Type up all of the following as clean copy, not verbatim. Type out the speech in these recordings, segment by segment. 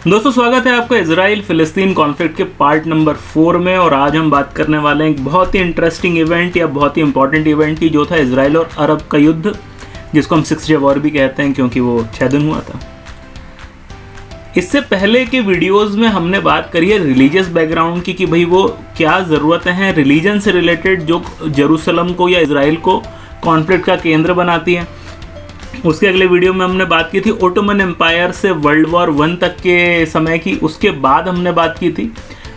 दोस्तों स्वागत है आपका इजराइल फिलिस्तीन कॉन्फ्लिक्ट के पार्ट नंबर 4 में। और आज हम बात करने वाले हैं एक बहुत ही इंटरेस्टिंग इवेंट या बहुत ही इंपॉर्टेंट इवेंट की, जो था इजराइल और अरब का युद्ध, जिसको हम 6 डे वॉर भी कहते हैं क्योंकि वो 6 दिन हुआ था। इससे पहले के वीडियोस में हमने बात करी है रिलीजियस बैकग्राउंड की कि भाई वो क्या ज़रूरतें हैं रिलीजन से रिलेटेड जो जेरूसलम को या इजराइल को कॉन्फ्लिक्ट का केंद्र बनाती हैं। उसके अगले वीडियो में हमने बात की थी ओटोमन एम्पायर से वर्ल्ड वॉर 1 तक के समय की। उसके बाद हमने बात की थी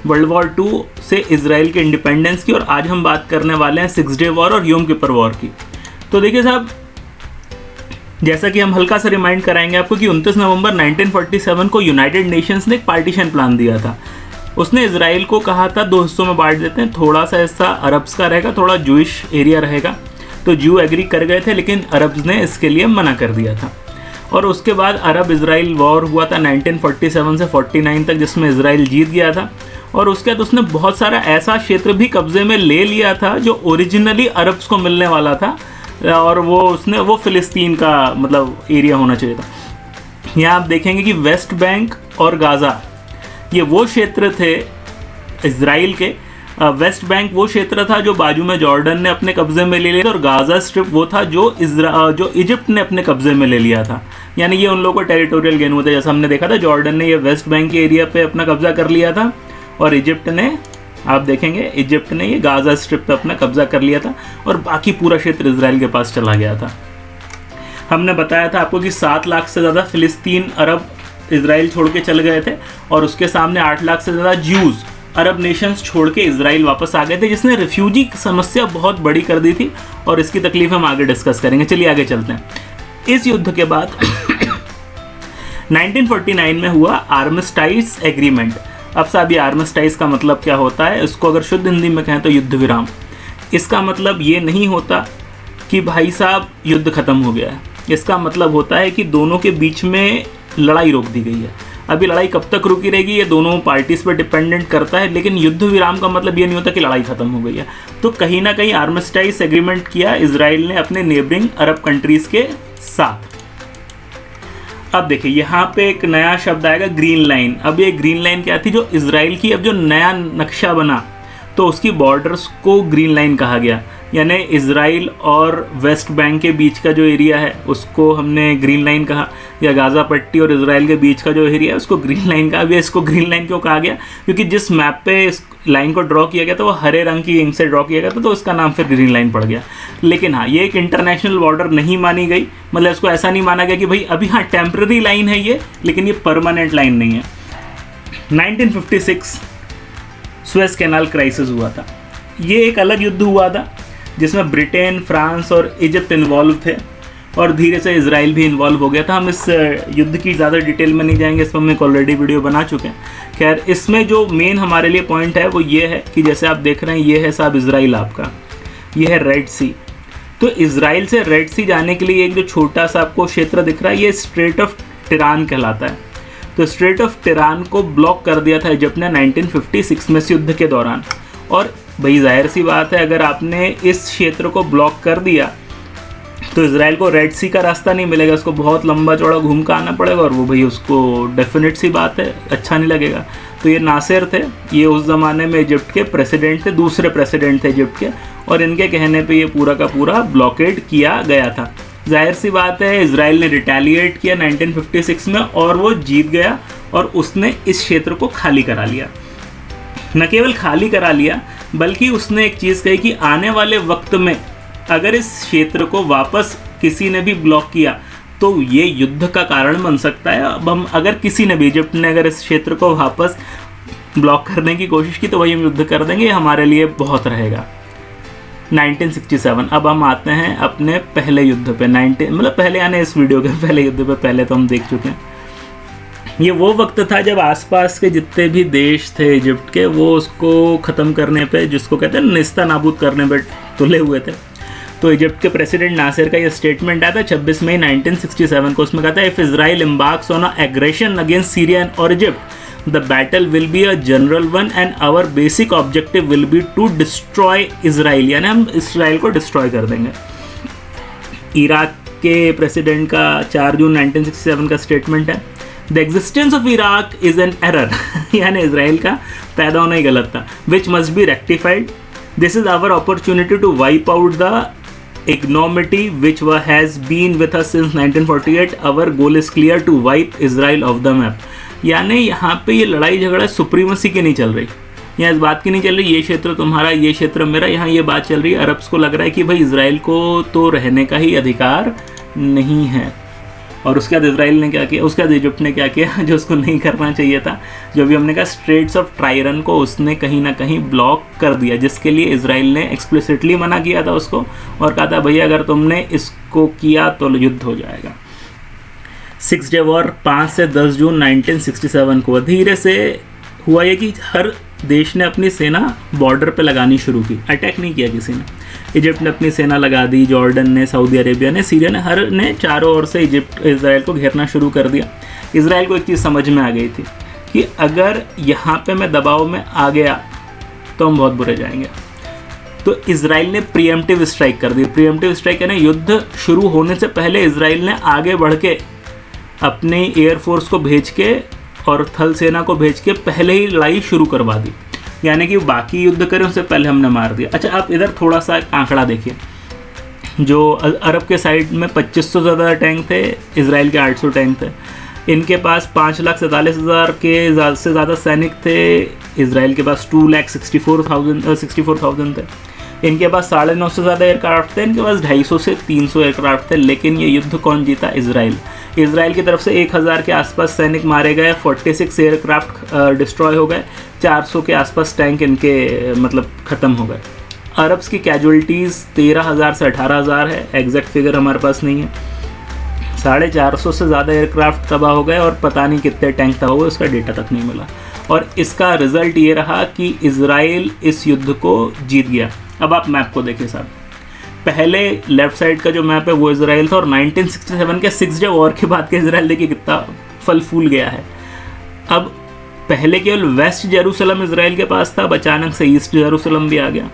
वर्ल्ड वॉर 2 से इजराइल के इंडिपेंडेंस की। और आज हम बात करने वाले हैं 6 डे वॉर और योम किपर वॉर की। तो देखिए साहब, जैसा कि हम हल्का सा रिमाइंड कराएंगे आपको कि 29 नवंबर 1947 को यूनाइटेड नेशंस ने एक पार्टीशन प्लान दिया था। उसने इजराइल को कहा था 2 हिस्सों में बांट देते हैं, थोड़ा सा हिस्सा अरब्स का रहेगा, थोड़ा जूइश एरिया रहेगा। तो जू एग्री कर गए थे, लेकिन अरब्स ने इसके लिए मना कर दिया था। और उसके बाद अरब इजराइल वॉर हुआ था 1947 से 49 तक, जिसमें इजराइल जीत गया था। और उसके बाद उसने बहुत सारा ऐसा क्षेत्र भी कब्जे में ले लिया था जो ओरिजिनली अरब्स को मिलने वाला था, और वो फिलिस्तीन का मतलब एरिया होना चाहिए था। यहाँ आप देखेंगे कि वेस्ट बैंक और गाज़ा ये वो क्षेत्र थे इजराइल के। वेस्ट बैंक वो क्षेत्र था जो बाजू में जॉर्डन ने अपने कब्जे में ले लिया था, और गाज़ा स्ट्रिप वो था जो इजिप्ट ने अपने कब्जे में ले लिया था। यानी ये उन लोगों को टेरिटोरियल गेन हुआ था। जैसा हमने देखा था, जॉर्डन ने ये वेस्ट बैंक के एरिया पे अपना कब्जा कर लिया था, और इजिप्ट ने, आप देखेंगे, इजिप्ट ने ये गाज़ा स्ट्रिप पे अपना कब्जा कर लिया था, और बाकी पूरा क्षेत्र इजराइल के पास चला गया था। हमने बताया था आपको कि 7 लाख से ज़्यादा फिलिस्तीन अरब इजराइल छोड़ के चल गए थे, और उसके सामने 8 लाख से ज़्यादा ज्यूज़ अरब नेशंस छोड़ के इजराइल वापस आ गए थे, जिसने रिफ्यूजी समस्या बहुत बड़ी कर दी थी। और इसकी तकलीफ हम आगे डिस्कस करेंगे। चलिए आगे चलते हैं। इस युद्ध के बाद 1949 में हुआ आर्मिस्टाइज एग्रीमेंट। अब साहब, ये आर्मिस्टाइज का मतलब क्या होता है? इसको अगर शुद्ध हिंदी में कहें तो युद्ध विराम। इसका मतलब ये नहीं होता कि भाई साहब युद्ध खत्म हो गया है। इसका मतलब होता है कि दोनों के बीच में लड़ाई रोक दी गई है। अभी लड़ाई कब तक रुकी रहेगी ये दोनों पार्टीज पर डिपेंडेंट करता है, लेकिन युद्ध विराम का मतलब ये नहीं होता कि लड़ाई खत्म हो गई है। तो कहीं ना कहीं आर्मिस्टाइज एग्रीमेंट किया इजराइल ने अपने नेबरिंग अरब कंट्रीज के साथ। अब देखिए, यहाँ पे एक नया शब्द आएगा, ग्रीन लाइन। अब ये ग्रीन लाइन क्या थी? जो इजराइल की अब जो नया नक्शा बना, तो उसकी बॉर्डर्स को ग्रीन लाइन कहा गया। यानी इजराइल और वेस्ट बैंक के बीच का जो एरिया है उसको हमने ग्रीन लाइन कहा, या गाज़ा पट्टी और इजराइल के बीच का जो एरिया है उसको ग्रीन लाइन कहा। अभी इसको ग्रीन लाइन क्यों कहा गया? क्योंकि जिस मैप पे इस लाइन को ड्रॉ किया गया था वो हरे रंग की इंक से ड्रॉ किया गया था, तो इसका नाम फिर ग्रीन लाइन पड़ गया। लेकिन हाँ, ये एक इंटरनेशनल बॉर्डर नहीं मानी गई। मतलब इसको ऐसा नहीं माना गया कि भाई अभी हाँ टेम्प्रेरी लाइन है ये, लेकिन ये परमानेंट लाइन नहीं है। 1956 सुएज कैनाल क्राइसिस हुआ था। ये एक अलग युद्ध हुआ था जिसमें ब्रिटेन, फ्रांस और इजिप्ट इन्वॉल्व थे, और धीरे से इजराइल भी इन्वॉल्व हो गया था। हम इस युद्ध की ज़्यादा डिटेल में नहीं जाएंगे, इस पर हम एक ऑलरेडी वीडियो बना चुके हैं। खैर, इसमें जो मेन हमारे लिए पॉइंट है वो ये है कि जैसे आप देख रहे हैं, ये है साहब इजराइल आपका, ये है रेड सी। तो इजराइल से रेड सी जाने के लिए एक जो छोटा सा आपको क्षेत्र दिख रहा है, ये स्ट्रेट ऑफ टिरान कहलाता है। तो स्ट्रेट ऑफ टिरान को ब्लॉक कर दिया था इजिप्ट ने 1956 में इस युद्ध के दौरान। और भाई जाहिर सी बात है, अगर आपने इस क्षेत्र को ब्लॉक कर दिया तो इजराइल को रेड सी का रास्ता नहीं मिलेगा, उसको बहुत लंबा चौड़ा घूम कर आना पड़ेगा, और वो भाई उसको डेफिनेट सी बात है अच्छा नहीं लगेगा। तो ये नासिर थे, ये उस ज़माने में इजिप्ट के प्रेसिडेंट थे, दूसरे प्रेसिडेंट थे इजिप्ट के, और इनके कहने पे ये पूरा का पूरा ब्लॉकेड किया गया था। जाहिर सी बात है, इजराइल ने रिटेलिएट किया 1956 में, और वो जीत गया, और उसने इस क्षेत्र को खाली करा लिया। न केवल खाली करा लिया, बल्कि उसने एक चीज़ कही कि आने वाले वक्त में अगर इस क्षेत्र को वापस किसी ने भी ब्लॉक किया तो ये युद्ध का कारण बन सकता है। अब हम अगर किसी ने भी, इजिप्ट ने अगर इस क्षेत्र को वापस ब्लॉक करने की कोशिश की तो वही हम युद्ध कर देंगे, हमारे लिए बहुत रहेगा। 1967। अब हम आते हैं अपने पहले युद्ध पे। मतलब पहले आने इस वीडियो के पहले युद्ध पे, पहले तो हम देख चुके हैं। ये वो वक्त था जब आसपास के जितने भी देश थे इजिप्ट के, वो उसको ख़त्म करने पे, जिसको कहते हैं निस्ता नाबूद करने पे तुले हुए थे। तो इजिप्ट के प्रेसिडेंट नासिर का ये स्टेटमेंट आया था 26 मई 1967 को। उसमें कहता है, if Israel embarks on a aggression against Syria और Egypt, the battle will be a general one and our basic objective will be to destroy Israel. यानी हम इसराइल को डिस्ट्रॉय कर देंगे। इराक के प्रेसिडेंट का 4 जून 1967 का स्टेटमेंट है, the existence of Iraq is an error यानी इसराइल का पैदा होना ही गलत था, which must be rectified. This is our opportunity to wipe out the ignominy which has been with us since 1948. Our goal is clear to wipe Israel off the map. यानी यहाँ पे ये लड़ाई झगड़ा सुप्रीमेसी की नहीं चल रही, यहाँ इस बात की नहीं चल रही ये क्षेत्र तुम्हारा ये क्षेत्र मेरा. यहाँ ये बात चल रही है अरब्स को लग रहा है कि भाई इसराइल को तो रहने का ही अधिकार नहीं है. और उसके बाद इसराइल ने क्या किया, उसके बाद इजिप्ट ने क्या किया जो उसको नहीं करना चाहिए था. जो भी हमने कहा स्ट्रेट्स ऑफ ट्रायरन को उसने कहीं ना कहीं ब्लॉक कर दिया, जिसके लिए इसराइल ने एक्सप्लिसिटली मना किया था उसको और कहा था भैया अगर तुमने इसको किया तो युद्ध हो जाएगा. 6 डे वॉर 5 से 10 जून 1967 को धीरे से हुआ ये कि हर देश ने अपनी सेना बॉर्डर पे लगानी शुरू की. अटैक नहीं किया किसी ने. इजिप्ट ने अपनी सेना लगा दी, जॉर्डन ने, सऊदी अरेबिया ने, सीरिया ने, हर ने चारों ओर से इसराइल को घेरना शुरू कर दिया. इसराइल को एक चीज़ समझ में आ गई थी कि अगर यहाँ पे मैं दबाव में आ गया तो हम बहुत बुरे जाएंगे. तो इसराइल ने प्रीएम्प्टिव स्ट्राइक कर दी. प्रीएम्प्टिव स्ट्राइक यानी युद्ध शुरू होने से पहले इसराइल ने आगे बढ़ के अपनी एयरफोर्स को भेज के और थल सेना को भेज के पहले ही लड़ाई शुरू करवा दी. यानी कि बाकी युद्ध करें उससे पहले हमने मार दिया. अच्छा आप इधर थोड़ा सा आंकड़ा देखिए, जो अरब के साइड में 2500 से ज़्यादा टैंक थे, इसराइल के 800 टैंक थे. इनके पास 5,47,000 के से ज़्यादा सैनिक थे, इसराइल के पास 2,64,000 थे. इनके पास 9.5 से ज़्यादा एयरक्राफ्ट थे, इनके पास 250 से 300 एयरक्राफ्ट थे. लेकिन ये युद्ध कौन जीता? इसराइल. इसराइल की तरफ से 1000 के आसपास सैनिक मारे गए, 46 एयरक्राफ्ट डिस्ट्रॉय हो गए, 400 के आसपास टैंक इनके मतलब ख़त्म हो गए. अरब्स की कैजुअलिटीज़ 13,000 से 18,000 है, एग्जैक्ट फिगर हमारे पास नहीं है. 450 से ज़्यादा एयरक्राफ्ट तबाह हो गए और पता नहीं कितने टैंक तबाह हुए, उसका डेटा तक नहीं मिला. और इसका रिजल्ट ये रहा कि इसराइल इस युद्ध को जीत गया. अब आप मैप को देखिए साहब, पहले लेफ्ट साइड का जो मैप है वो इसराइल था और 1967 के 6 डे वॉर के बाद के इसराइल देखिए कितना फल फूल गया है. अब पहले केवल वेस्ट जेरूसलम इसराइल के पास था, अब अचानक से ईस्ट जेरूसलम भी आ गया.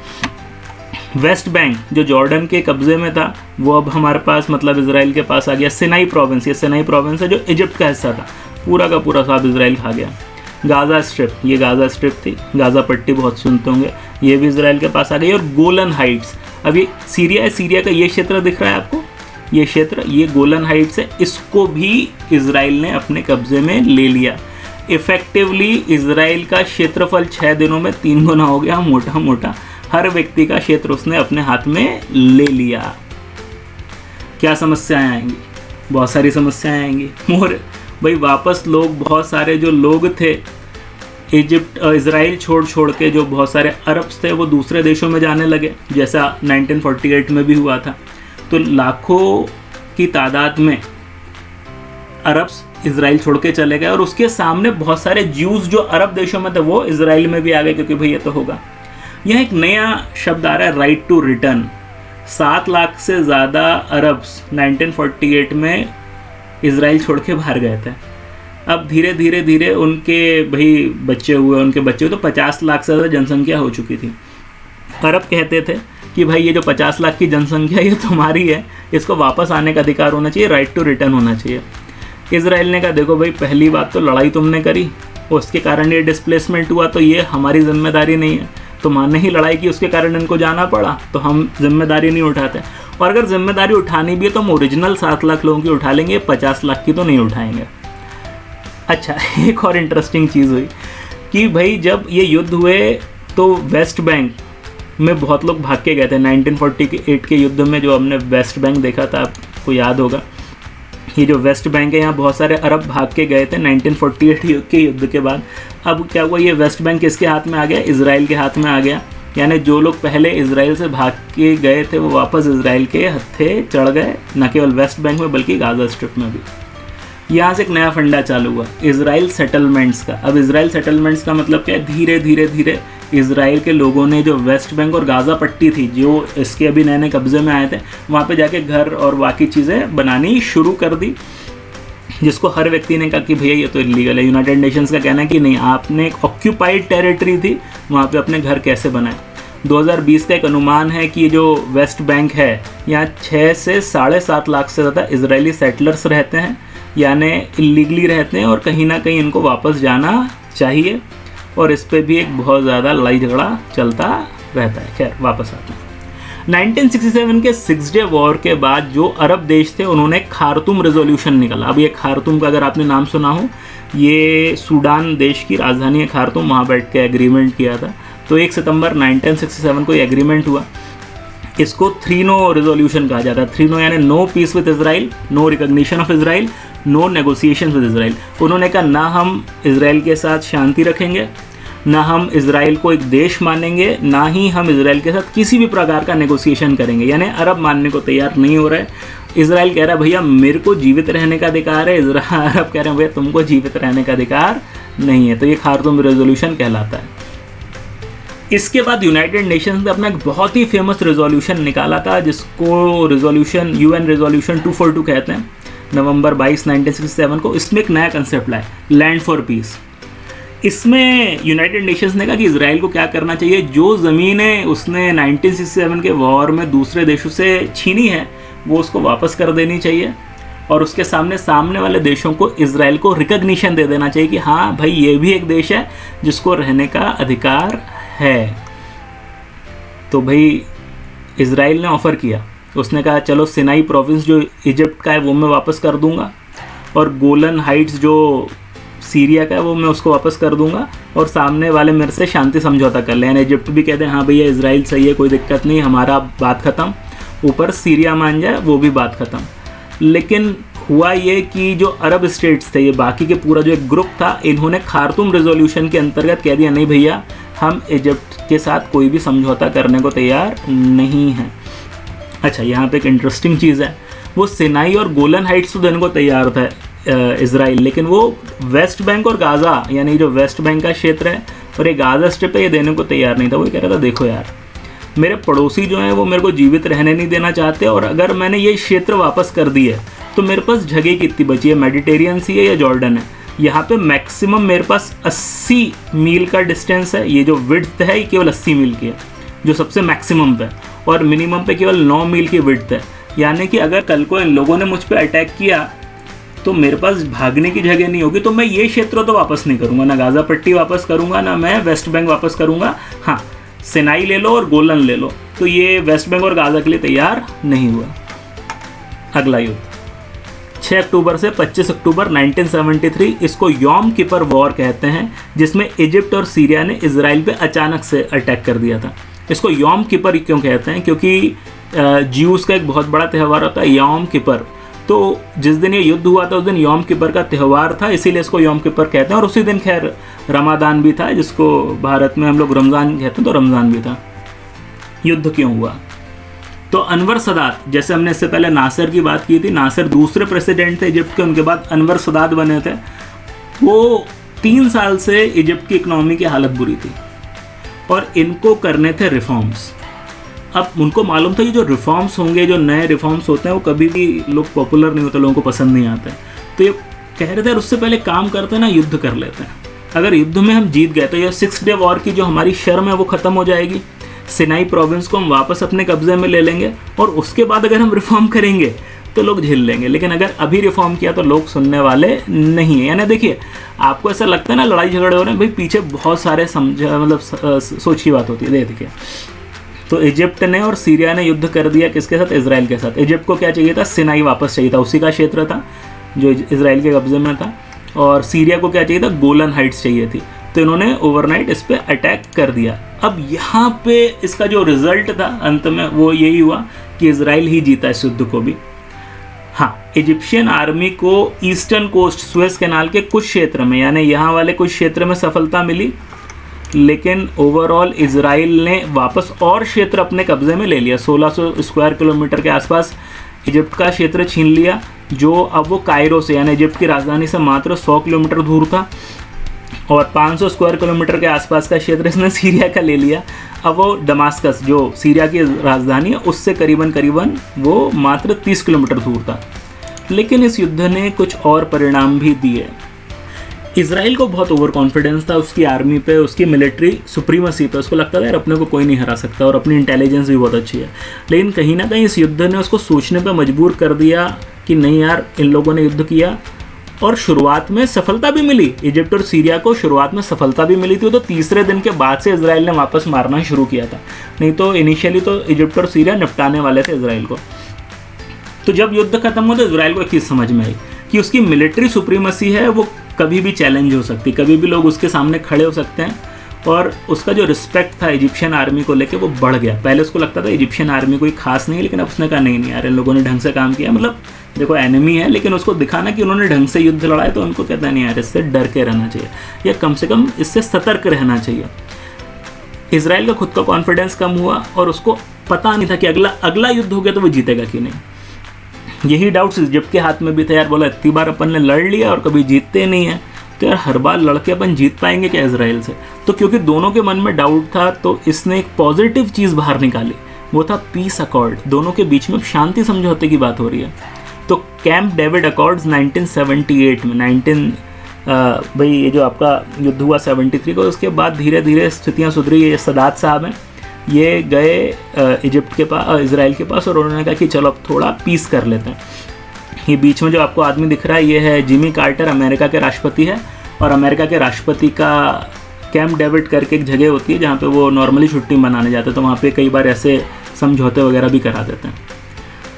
वेस्ट बैंक जो जॉर्डन के कब्जे में था वो अब हमारे पास मतलब इसराइल के पास आ गया. सिनाई प्रोविंस, ये सिनाई प्रोविंस है जो इजिप्ट का हिस्सा था, पूरा का पूरा साहब इसराइल खा गया. गाज़ा स्ट्रिप, ये गाज़ा स्ट्रिप थी, गाज़ा पट्टी बहुत सुनते होंगे, ये भी इसराइल के पास आ गई. और गोलन हाइट्स, अभी सीरिया है, सीरिया का ये क्षेत्र दिख रहा है आपको, ये क्षेत्र, ये गोलन हाइट्स है, इसको भी इसराइल ने अपने कब्जे में ले लिया. इफ़ेक्टिवली इसराइल का क्षेत्रफल 6 दिनों में 3 गुना हो गया, मोटा मोटा हर व्यक्ति का क्षेत्र उसने अपने हाथ में ले लिया. क्या समस्याएं आएंगी? बहुत सारी समस्याएं आएंगी. मोर भाई वापस लोग, बहुत सारे जो लोग थे इजिप्ट इसराइल छोड़ के, जो बहुत सारे अरब्स थे वो दूसरे देशों में जाने लगे, जैसा 1948 में भी हुआ था. तो लाखों की तादाद में अरब्स इसराइल छोड़ के चले गए और उसके सामने बहुत सारे ज्यूज़ जो अरब देशों में थे वो इसराइल में भी आ गए, क्योंकि भाई ये तो होगा. यह एक नया शब्द आ रहा है, राइट टू रिटर्न. 7 लाख से ज़्यादा अरब्स 1948 में इसराइल छोड़ के बाहर गए थे. अब धीरे धीरे धीरे उनके भाई बच्चे हुए, तो 50 लाख से ज़्यादा जनसंख्या हो चुकी थी. अरब कहते थे कि भाई ये जो 50 लाख की जनसंख्या ये तुम्हारी है, इसको वापस आने का अधिकार होना चाहिए, राइट टू रिटर्न होना चाहिए. इसराइल ने कहा देखो भाई पहली बात तो लड़ाई तुमने करी, उसके कारण ये डिस्प्लेसमेंट हुआ, तो ये हमारी जिम्मेदारी नहीं है. तुम्हारे ही लड़ाई की, उसके कारण इनको जाना पड़ा, तो हम जिम्मेदारी नहीं उठाते. और अगर जिम्मेदारी उठानी भी है तो हम ओरिजिनल 7 लाख लोगों की उठा लेंगे, 50 लाख की तो नहीं उठाएंगे. अच्छा एक और इंटरेस्टिंग चीज़ हुई कि भाई जब ये युद्ध हुए तो वेस्ट बैंक में बहुत लोग भाग के गए थे. 1948 के युद्ध में जो हमने वेस्ट बैंक देखा था, आपको याद होगा, ये जो वेस्ट बैंक है यहाँ बहुत सारे अरब भाग के गए थे 1948 के युद्ध के बाद. अब क्या हुआ, ये वेस्ट बैंक किसके हाथ में आ गया? इसराइल के हाथ में आ गया. यानी जो लोग पहले इसराइल से भाग के गए थे वो वापस इसराइल के हत्थे चढ़ गए, न केवल वेस्ट बैंक में बल्कि गाज़ा स्ट्रिप में भी. यहाँ से एक नया फंडा चालू हुआ, इसराइल सेटलमेंट्स का. अब इसराइल सेटलमेंट्स का मतलब क्या है? धीरे धीरे धीरे इसराइल के लोगों ने जो वेस्ट बैंक और गाज़ा पट्टी थी, जो इसके अभी नए नए कब्जे में आए थे, वहाँ पे जाके घर और बाकी चीज़ें बनानी शुरू कर दी, जिसको हर व्यक्ति ने कहा कि भैया ये तो इलीगल है. यूनाइटेड नेशंस का कहना है कि नहीं, आपने एक ऑक्यूपाइड टेरिटरी थी, वहाँ पे अपने घर कैसे बनाए. 2020 का एक अनुमान है कि जो वेस्ट बैंक है यहाँ 6 से 7.5 लाख से ज़्यादा इजरायली सेटलर्स रहते हैं, यानी इलीगली रहते हैं और कहीं ना कहीं इनको वापस जाना चाहिए, और इस पे भी एक बहुत ज़्यादा लड़ाई झगड़ा चलता रहता है। खैर वापस आते हैं। 1967 के 6 डे वॉर के बाद जो अरब देश थे उन्होंने खार्तूम रेजोल्यूशन निकाला। अब ये खार्तूम का अगर आपने नाम सुना हो, ये सूडान देश की राजधानी है खार्तूम, वहाँ बैठ के एग्रीमेंट किया था। तो 1 सितंबर 1967 को ये एग्रीमेंट हुआ। इसको 3 नो रेजोल्यूशन कहा जाता है। 3 नो यानी no peace with Israel, no recognition of Israel, no negotiation with Israel. उन्होंने कहा ना हम इसराइल के साथ शांति रखेंगे, ना हम इसराइल को एक देश मानेंगे, ना ही हम इसराइल के साथ किसी भी प्रकार का नेगोशिएशन करेंगे। यानी अरब मानने को तैयार नहीं हो रहा है। इसराइल कह रहा है भैया मेरे को जीवित रहने का अधिकार है, अरब कह रहे हैं भैया तुमको जीवित रहने का अधिकार नहीं है। तो ये खार्तूम रेजोल्यूशन कहलाता है। इसके बाद यूनाइटेड नेशंस ने अपना एक बहुत ही फेमस रेजोल्यूशन निकाला था, जिसको रेजोल्यूशन UN रेजोल्यूशन 242 कहते हैं, नवंबर 22, 1967 को। इसमें एक नया कंसेप्ट लाया, लैंड फॉर पीस। इसमें यूनाइटेड नेशंस ने कहा कि इजराइल को क्या करना चाहिए, जो ज़मीनें उसने 1967 के वॉर में दूसरे देशों से छीनी है वो उसको वापस कर देनी चाहिए, और उसके सामने वाले देशों को इजराइल को रिकग्निशन दे देना चाहिए कि हाँ भाई ये भी एक देश है जिसको रहने का अधिकार है। तो भाई इजराइल ने ऑफ़र किया, उसने कहा चलो सिनाई प्रोविंस जो इजिप्ट का है वो मैं वापस कर दूंगा, और गोलन हाइट्स जो सीरिया का है वो मैं उसको वापस कर दूंगा, और सामने वाले मेरे से शांति समझौता कर लें। इजिप्ट भी कहते हैं हाँ भैया इजराइल सही है, कोई दिक्कत नहीं, हमारा बात ख़त्म, ऊपर सीरिया मान जाए वो भी बात ख़त्म। लेकिन हुआ ये कि जो अरब स्टेट्स थे, ये बाकी के पूरा जो एक ग्रुप था, इन्होंने खार्तूम रेजोल्यूशन के अंतर्गत कह दिया नहीं भैया हम इजिप्ट के साथ कोई भी समझौता करने को तैयार नहीं हैं। अच्छा, यहाँ पे एक इंटरेस्टिंग चीज़ है, वो सिनाई और गोलन हाइट्स तो देने को तैयार था इजराइल, लेकिन वो वेस्ट बैंक और गाज़ा, यानी जो वेस्ट बैंक का क्षेत्र है और ये गाज़ा स्ट्रिप है, ये देने को तैयार नहीं था। वो कह रहा था देखो यार मेरे पड़ोसी जो हैं वो मेरे को जीवित रहने नहीं देना चाहते, और अगर मैंने ये क्षेत्र वापस कर दिए तो मेरे पास जगह कितनी बची है, मेडिटेरियन सी है या जॉर्डन है। यहाँ पे मैक्सिमम मेरे पास 80 मील का डिस्टेंस है, ये जो विड्थ है ये केवल 80 मील की है जो सबसे मैक्सिमम पे, और मिनिमम पे केवल 9 मील की विड्थ है। यानी कि अगर कल को इन लोगों ने मुझ पर अटैक किया तो मेरे पास भागने की जगह नहीं होगी, तो मैं ये क्षेत्र तो वापस नहीं करूँगा, ना गाज़ा पट्टी वापस करूँगा, ना मैं वेस्ट बैंक वापस करूँगा। हाँ, सिनाई ले लो और गोलन ले लो। तो ये वेस्ट बैंक और गाज़ा के लिए तैयार नहीं हुआ। अगला युद्ध 6 अक्टूबर से 25 अक्टूबर 1973, इसको यौम किपर वॉर कहते हैं, जिसमें इजिप्ट और सीरिया ने इजराइल पे अचानक से अटैक कर दिया था। इसको यौम किपर क्यों कहते हैं, क्योंकि ज्यूज़ का एक बहुत बड़ा त्यौहार होता है यौम किपर। तो जिस दिन ये युद्ध हुआ था उस दिन यौम किपर का त्यौहार था, इसीलिए इसको यौम किपर कहते हैं। और उसी दिन खैर रमादान भी था, जिसको भारत में हम लोग रमज़ान कहते हैं, तो रमज़ान भी था। युद्ध क्यों हुआ, तो अनवर सदात, जैसे हमने इससे पहले नासिर की बात की थी, नासिर दूसरे प्रेसिडेंट थे इजिप्ट के, उनके बाद अनवर सदात बने थे। वो 3 साल से इजिप्ट की इकनॉमी की हालत बुरी थी और इनको करने थे रिफॉर्म्स। अब उनको मालूम था कि जो रिफॉर्म्स होंगे, जो नए रिफॉर्म्स होते हैं वो कभी भी लोग पॉपुलर नहीं होते, लोगों को पसंद नहीं आते। तो ये कह रहे थे उससे पहले काम करते हैं ना, युद्ध कर लेते हैं। अगर युद्ध में हम जीत गए तो ये 6 डे वॉर की जो हमारी शर्म है वो ख़त्म हो जाएगी, सिनाई प्रोविंस को हम वापस अपने कब्जे में ले लेंगे, और उसके बाद अगर हम रिफॉर्म करेंगे तो लोग झेल लेंगे। लेकिन अगर अभी रिफॉर्म किया तो लोग सुनने वाले नहीं है। यानी देखिए, आपको ऐसा लगता है ना लड़ाई झगड़े हो रहे हैं, भाई पीछे बहुत सारे सोच की बात होती है। देखिए, तो इजिप्ट ने और सीरिया ने युद्ध कर दिया किसके साथ, इजराइल के साथ। इजिप्ट को क्या चाहिए था, सिनाई वापस चाहिए था, उसी का क्षेत्र था जो इजराइल के कब्जे में था, और सीरिया को क्या चाहिए था, गोलन हाइट्स चाहिए थी। तो इन्होंने ओवरनाइट इस पर अटैक कर दिया। अब यहाँ पे इसका जो रिजल्ट था अंत में वो यही हुआ कि इजराइल ही जीता इस युद्ध को भी। हाँ, इजिप्शियन आर्मी को ईस्टर्न कोस्ट सुएज कैनाल के कुछ क्षेत्र में, यानी यहाँ वाले कुछ क्षेत्र में सफलता मिली, लेकिन ओवरऑल इजराइल ने वापस और क्षेत्र अपने कब्जे में ले लिया। 1600 स्क्वायर किलोमीटर के आसपास इजिप्ट का क्षेत्र छीन लिया, जो अब वो कायरो से, यानी इजिप्ट की राजधानी से मात्र 100 किलोमीटर दूर था, और 500 स्क्वायर किलोमीटर के आसपास का क्षेत्र इसने सीरिया का ले लिया। अब वो दमास्कस, जो सीरिया की राजधानी है, उससे करीबन वो मात्र 30 किलोमीटर दूर था। लेकिन इस युद्ध ने कुछ और परिणाम भी दिए। इजराइल को बहुत ओवर कॉन्फिडेंस था उसकी आर्मी पे, उसकी मिलिट्री सुप्रीमसी पे। उसको लगता था यार अपने को कोई नहीं हरा सकता, और अपनी इंटेलिजेंस भी बहुत अच्छी है। लेकिन कहीं ना कहीं इस युद्ध ने उसको सोचने पे मजबूर कर दिया कि नहीं यार, इन लोगों ने युद्ध किया, और शुरुआत में सफलता भी मिली। इजिप्ट और सीरिया को शुरुआत में सफलता भी मिली थी, तो तीसरे दिन के बाद से इजराइल ने वापस मारना शुरू किया था, नहीं तो इनिशियली तो इजिप्ट और सीरिया निपटाने वाले थे इजराइल को। तो जब युद्ध खत्म हुआ तो इजराइल को एक चीज़ समझ में आई कि उसकी मिलिट्री सुप्रीमेसी है वो कभी भी चैलेंज हो सकती, कभी भी लोग उसके सामने खड़े हो सकते हैं। और उसका जो रिस्पेक्ट था इजिप्शियन आर्मी को लेके वो बढ़ गया। पहले उसको लगता था इजिप्शियन आर्मी कोई खास नहीं है, लेकिन अब उसने कहा नहीं यार, इन लोगों ने ढंग से काम किया। मतलब देखो एनिमी है, लेकिन उसको दिखाना कि उन्होंने ढंग से युद्ध लड़ा है, तो उनको कहता है नहीं यार, इससे डर के रहना चाहिए या कम से कम इससे सतर्क रहना चाहिए। इजराइल का खुद का कॉन्फिडेंस कम हुआ और उसको पता नहीं था कि अगला युद्ध हो गया तो वो जीतेगा कि नहीं। यही डाउट्स इजिप्ट के हाथ में भी थे यार, बोला इतनी बार अपन ने लड़ लिया और कभी जीतते नहीं है, तो यार हर बार लड़के अपन जीत पाएंगे क्या इजराइल से। तो क्योंकि दोनों के मन में डाउट था, तो इसने एक पॉजिटिव चीज़ बाहर निकाली, वो था पीस अकॉर्ड। दोनों के बीच में शांति समझौते की बात हो रही है। तो कैंप डेविड अकॉर्ड्स 1978 में भाई ये जो आपका युद्ध हुआ 73 को, उसके बाद धीरे धीरे स्थितियाँ सुधरी। ये सदात साहब हैं, ये गए इजिप्ट के पास, इजराइल के पास, और उन्होंने कहा कि चलो अब थोड़ा पीस कर लेते हैं। ये बीच में जो आपको आदमी दिख रहा है ये है जिमी कार्टर, अमेरिका के राष्ट्रपति है। और अमेरिका के राष्ट्रपति का कैंप डेविड करके एक जगह होती है जहाँ पे वो नॉर्मली छुट्टी मनाने जाते हैं, तो वहाँ पे कई बार ऐसे समझौते वगैरह भी करा देते हैं।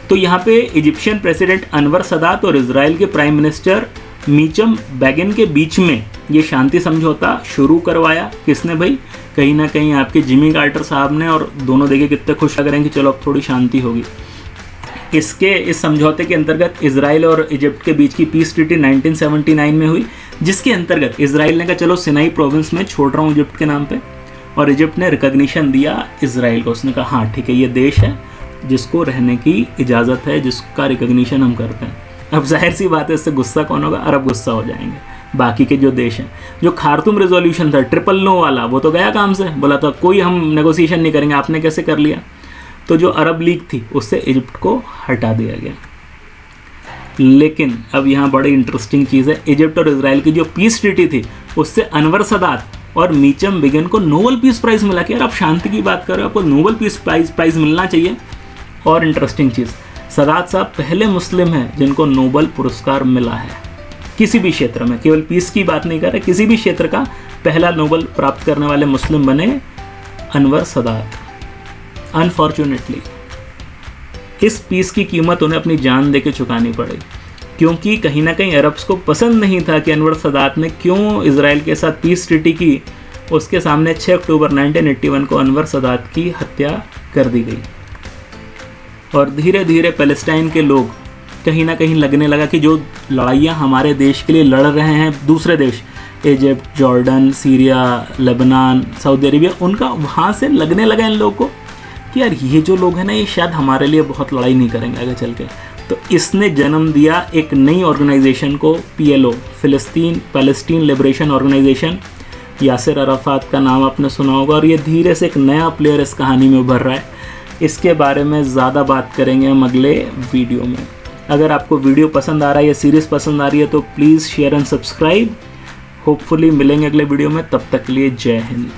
तो यहाँ पे इजिप्शियन प्रेसिडेंट अनवर सदात और इजराइल के प्राइम मिनिस्टर मीचम बैगिन के बीच में ये शांति समझौता शुरू करवाया। किसने भाई? कहीं ना कहीं आपके जिमी कार्टर साहब ने। और दोनों देखे कितने खुश लग रहे हैं कि चलो अब थोड़ी शांति होगी। इस समझौते के अंतर्गत इजराइल और इजिप्ट के बीच की पीस ट्रीटी 1979 में हुई, जिसके अंतर्गत इजराइल ने कहा चलो सिनाई प्रोविंस में छोड़ रहा हूँ इजिप्ट के नाम पे, और इजिप्ट ने रिकॉग्निशन दिया इजराइल को। उसने कहा हाँ ठीक है, ये देश है जिसको रहने की इजाज़त है, जिसका रिकॉग्निशन हम करते हैं। अब जाहिर सी बात है, इससे गुस्सा कौन होगा? अरब गुस्सा हो जाएंगे। बाकी के जो देश हैं, जो खार्तूम रेजोल्यूशन था 999 वाला, वो तो गया काम से। बोला था कोई हम नेगोशिएशन नहीं करेंगे, आपने कैसे कर लिया? तो जो अरब लीग थी उससे इजिप्ट को हटा दिया गया। लेकिन अब यहाँ बड़ी इंटरेस्टिंग चीज़ है, इजिप्ट और इजराइल की जो पीस ट्रीटी थी उससे अनवर सदात और मीचम बैगिन को नोबेल पीस प्राइज़ मिला। कि यार आप शांति की बात कर रहे हो, आपको नोबेल पीस प्राइज़ मिलना चाहिए। और इंटरेस्टिंग चीज़, सदात साहब पहले मुस्लिम हैं जिनको नोबेल पुरस्कार मिला है किसी भी क्षेत्र में। केवल पीस की बात नहीं कर रहे, किसी भी क्षेत्र का पहला नोबेल प्राप्त करने वाले मुस्लिम बने अनवर सदात। अनफॉर्चुनेटली इस पीस की कीमत उन्हें अपनी जान देके चुकानी पड़ी, क्योंकि कहीं ना कहीं अरब्स को पसंद नहीं था कि अनवर सदात ने क्यों इजराइल के साथ पीस ट्रीटी की। उसके सामने 6 अक्टूबर 1981 को अनवर सदात की हत्या कर दी गई। और धीरे धीरे पैलेस्टाइन के लोग कहीं ना कहीं लगने लगा कि जो लड़ाइयाँ हमारे देश के लिए लड़ रहे हैं दूसरे देश, Egypt, Jordan, Syria, Lebanon, Saudi Arabia, उनका वहाँ से लगने लगा इन लोगों को कि यार ये जो लोग हैं ना, ये शायद हमारे लिए बहुत लड़ाई नहीं करेंगे आगे चल के। तो इसने जन्म दिया एक नई ऑर्गेनाइजेशन को, PLO, Palestine liberation organisation. Yasser Arafat का नाम आपने सुना होगा, और ये धीरे से एक नया प्लेयर इस कहानी में उभर रहा है। इसके बारे में ज़्यादा बात करेंगे हम अगले वीडियो में। अगर आपको वीडियो पसंद आ रहा है या सीरीज़ पसंद आ रही है तो please share and subscribe. Hopefully मिलेंगे अगले वीडियो में, तब तक के लिए जय हिंद।